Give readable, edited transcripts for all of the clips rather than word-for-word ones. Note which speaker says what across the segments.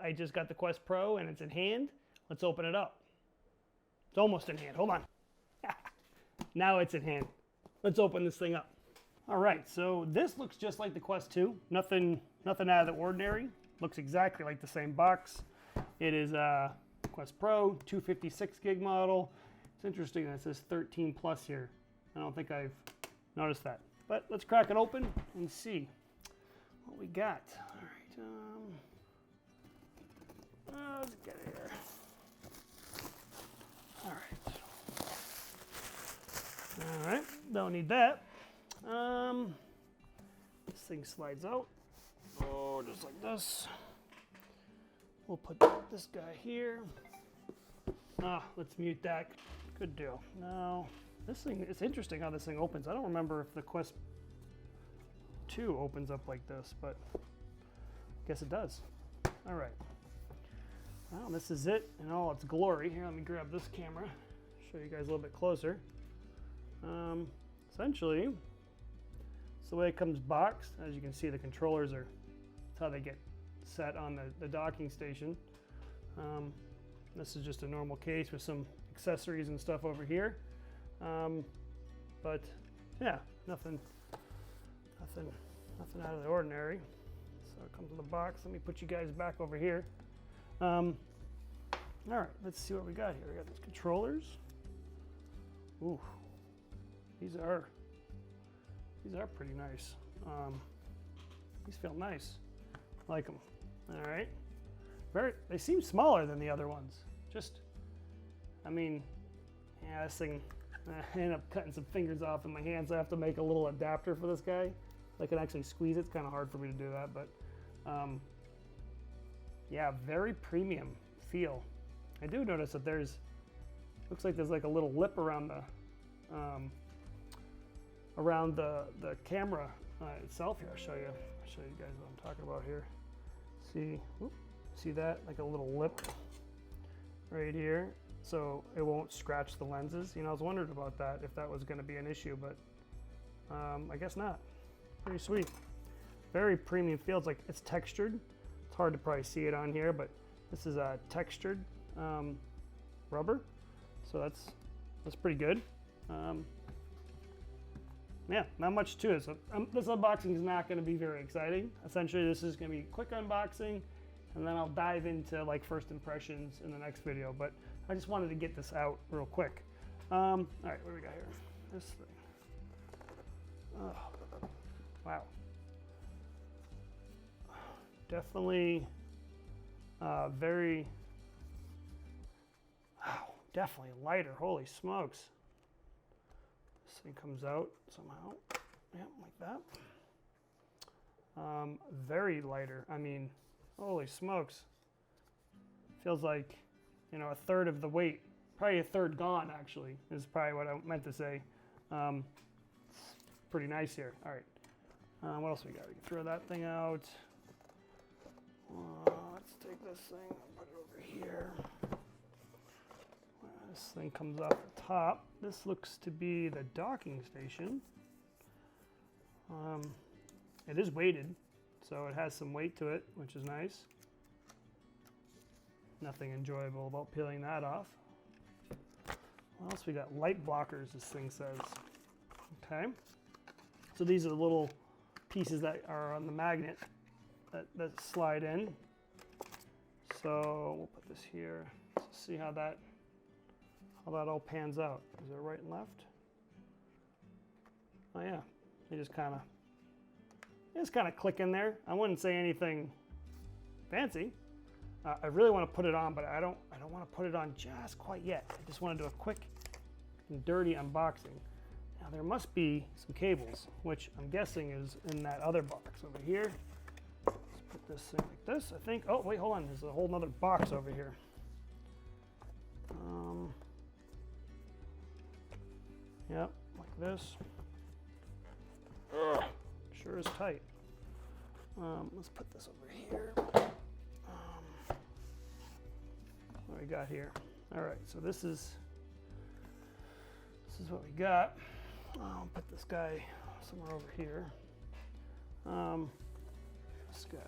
Speaker 1: I just got the Quest Pro and it's in hand. Let's open it up. It's almost in hand. Hold on. Now it's in hand. Let's open this thing up. All right, so this looks just like the Quest 2. Nothing out of the ordinary. Looks exactly like the same box. It is a Quest Pro 256 gig model. It's interesting that it says 13 plus here. I don't think I've noticed that. But let's crack it open and see what we got. All right, let's get it here. All right, don't need that. This thing slides out. Oh, just like this. We'll put this guy here. Let's mute that. Good deal. Now, this thing, it's interesting how this thing opens. I don't remember if the Quest 2 opens up like this, but I guess it does. All right. Well, this is it in all its glory. Here, let me grab this camera, show you guys a little bit closer. Essentially, it's the way it comes boxed. As you can see, the controllers are, that's how they get set on the docking station. This is just a normal case with some accessories and stuff over here. But yeah, nothing out of the ordinary. So it comes in the box. Let me put you guys back over here. All right, let's see what we got here. We got these controllers. Ooh, these are pretty nice. These feel nice. I like them. All right. They seem smaller than the other ones. I mean, yeah, this thing, I ended up cutting some fingers off in my hands. So I have to make a little adapter for this guy. I can actually squeeze it. It's kind of hard for me to do that, but yeah, very premium feel. I do notice that looks like there's like a little lip around the camera itself here. I'll show you guys what I'm talking about here. See that? Like a little lip right here. So it won't scratch the lenses. You know, I was wondering about that, if that was going to be an issue, but I guess not. Pretty sweet. Very premium feel. It's textured. It's hard to probably see it on here, but this is a textured rubber. So that's pretty good. Yeah, not much to it. So this unboxing is not going to be very exciting. Essentially, this is going to be a quick unboxing, and then I'll dive into like first impressions in the next video. But I just wanted to get this out real quick. All right, what do we got here? This thing. Oh, wow. Definitely definitely lighter. Holy smokes. This thing comes out somehow. Yeah, like that. Very lighter. I mean, holy smokes. Feels like, you know, a third of the weight. Probably a third gone, actually, is probably what I meant to say. It's pretty nice here. All right. What else we got? We can throw that thing out. Let's take this thing and put it over here. This thing comes off the top. This looks to be the docking station. It is weighted, so it has some weight to it, which is nice. Nothing enjoyable about peeling that off. What else we got? Light blockers, this thing says. Okay. So these are the little pieces that are on the magnet that slide in. So we'll put this here to see how that all pans out. Is there right and left? Oh yeah, they just kind of click in there. I wouldn't say anything fancy. I really want to put it on, but I don't want to put it on just quite yet. I just want to do a quick and dirty unboxing. Now there must be some cables, which I'm guessing is in that other box over here. Let's put this thing like this, I think. Oh wait, hold on, there's a whole nother box over here. Yep, like this. Ugh, sure is tight. Let's put this over here. What do we got here? All right, so this is what we got. I'll put this guy somewhere over here. This guy.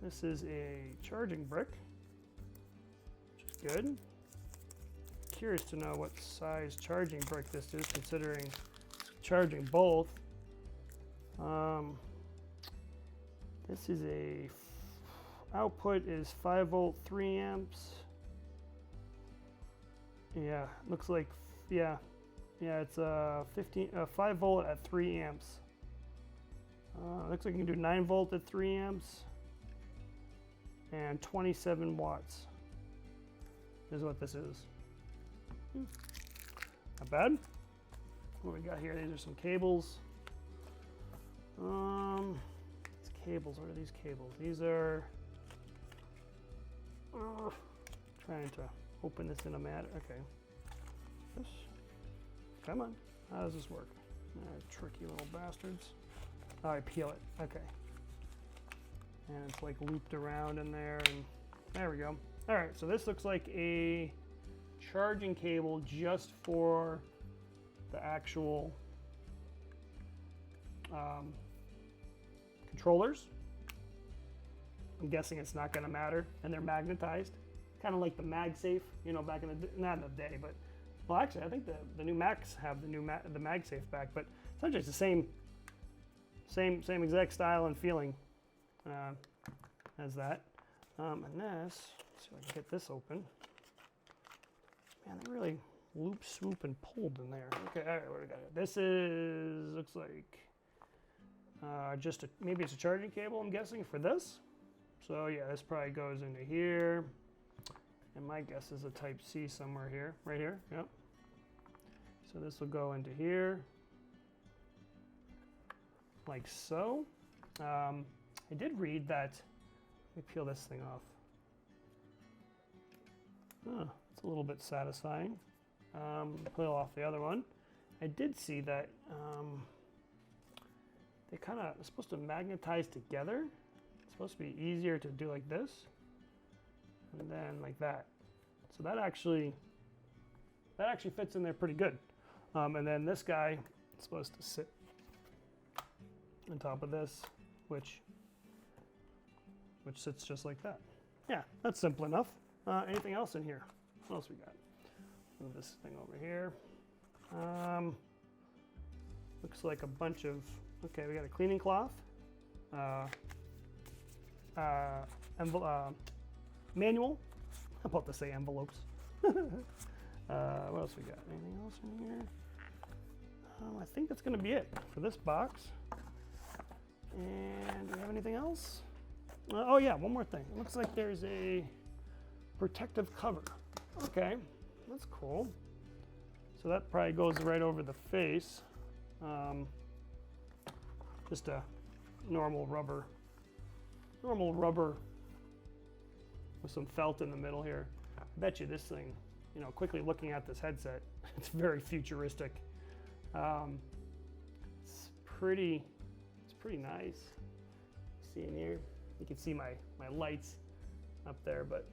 Speaker 1: This is a charging brick. good. Curious to know what size charging brick this is, considering charging both. This is a output is 5 volt, 3 amps. Yeah, looks like, yeah, it's 5 volt at 3 amps. Looks like you can do 9 volt at 3 amps and 27 watts is what this is. Not bad. What we got here? These are some cables. These cables. What are these cables? These are. Trying to open this in a mat. Okay. This. Come on. How does this work? Tricky little bastards. Oh, I peel it. Okay. And it's like looped around in there, and there we go. All right. So this looks like a charging cable just for the actual controllers. I'm guessing it's not going to matter, and they're magnetized, kind of like the MagSafe, you know, back in the not in the day, but well, actually, I think the new Macs have the MagSafe back, but essentially it's the same exact style and feeling as that. And this, let's see if I can get this open. Man, they really loop, swoop, and pulled in there. Okay, all right, what do we got here? This looks like just maybe it's a charging cable, I'm guessing, for this. So yeah, this probably goes into here. And my guess is a type C somewhere here, right here, yep. So this will go into here, like so. I did read that, let me peel this thing off. Oh, it's a little bit satisfying. Peel off the other one. I did see that they kind of are supposed to magnetize together. It's supposed to be easier to do like this, and then like that. So that actually fits in there pretty good. And then this guy is supposed to sit on top of this, which sits just like that. Yeah, that's simple enough. Anything else in here? What else we got? Move this thing over here. Looks like a bunch of, okay, we got a cleaning cloth, manual. I'm about to say envelopes. What else we got? Anything else in here? I think that's going to be it for this box. And do we have anything else? Oh yeah, one more thing. It looks like there's a protective cover. Okay, that's cool. So that probably goes right over the face. Just a normal rubber with some felt in the middle here. I bet you this thing, you know, quickly looking at this headset, it's very futuristic. It's pretty nice. See in here, you can see my lights up there, but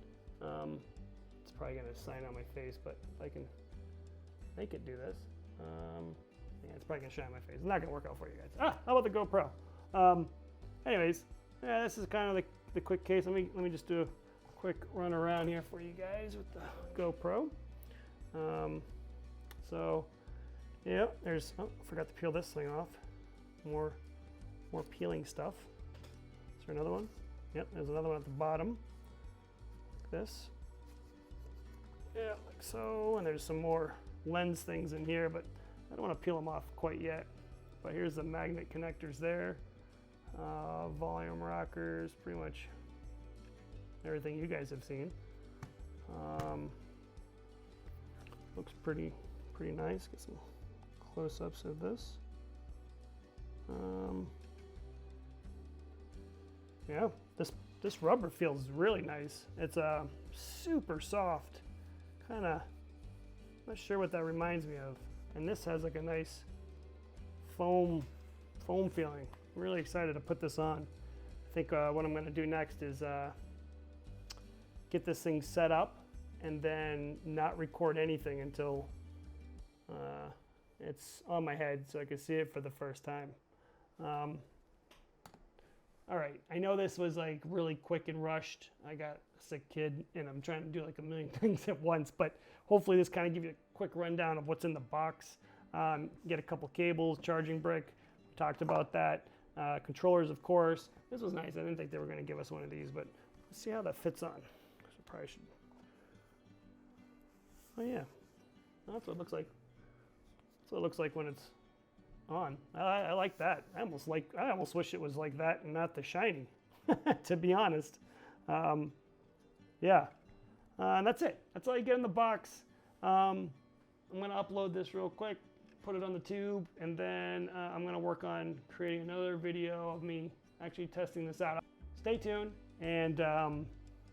Speaker 1: it's probably gonna shine on my face. But if I can make it do this, yeah, it's probably gonna shine on my face. It's not gonna work out for you guys. How about the GoPro? Anyways, yeah, this is kind of the quick case. Let me just do a quick run around here for you guys with the GoPro. So yeah, there's, oh, forgot to peel this thing off. More peeling stuff. Is there another one? Yep, there's another one at the bottom. Like this. Yeah, like so. And there's some more lens things in here, but I don't want to peel them off quite yet. But here's the magnet connectors there. Volume rockers, pretty much everything you guys have seen. Looks pretty nice. Get some close-ups of this. Yeah, this rubber feels really nice. It's super soft, kind of. Not sure what that reminds me of. And this has like a nice foam feeling. I'm really excited to put this on. I think what I'm going to do next is get this thing set up and then not record anything until it's on my head so I can see it for the first time. all right, I know this was like really quick and rushed. I got a sick kid and I'm trying to do like a million things at once, but hopefully this kind of gives you a quick rundown of what's in the box. Get a couple cables, charging brick, we talked about that. Controllers, of course. This was nice. I didn't think they were going to give us one of these, but let's see how that fits on. So probably should. Oh yeah, that's what it looks like. That's what it looks like when it's on. I like that. I almost wish it was like that and not the shiny, to be honest. Yeah, and that's it. That's all you get in the box. I'm going to upload this real quick, put it on the tube, and then I'm going to work on creating another video of me actually testing this out. Stay tuned, and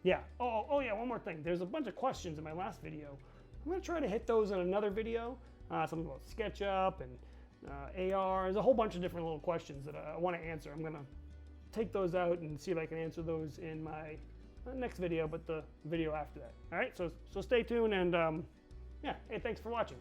Speaker 1: yeah. Oh yeah, one more thing. There's a bunch of questions in my last video. I'm going to try to hit those in another video. Something about SketchUp and AR. There's a whole bunch of different little questions that I want to answer. I'm going to take those out and see if I can answer those in my next video, but the video after that. All right, so stay tuned, and yeah, hey, thanks for watching.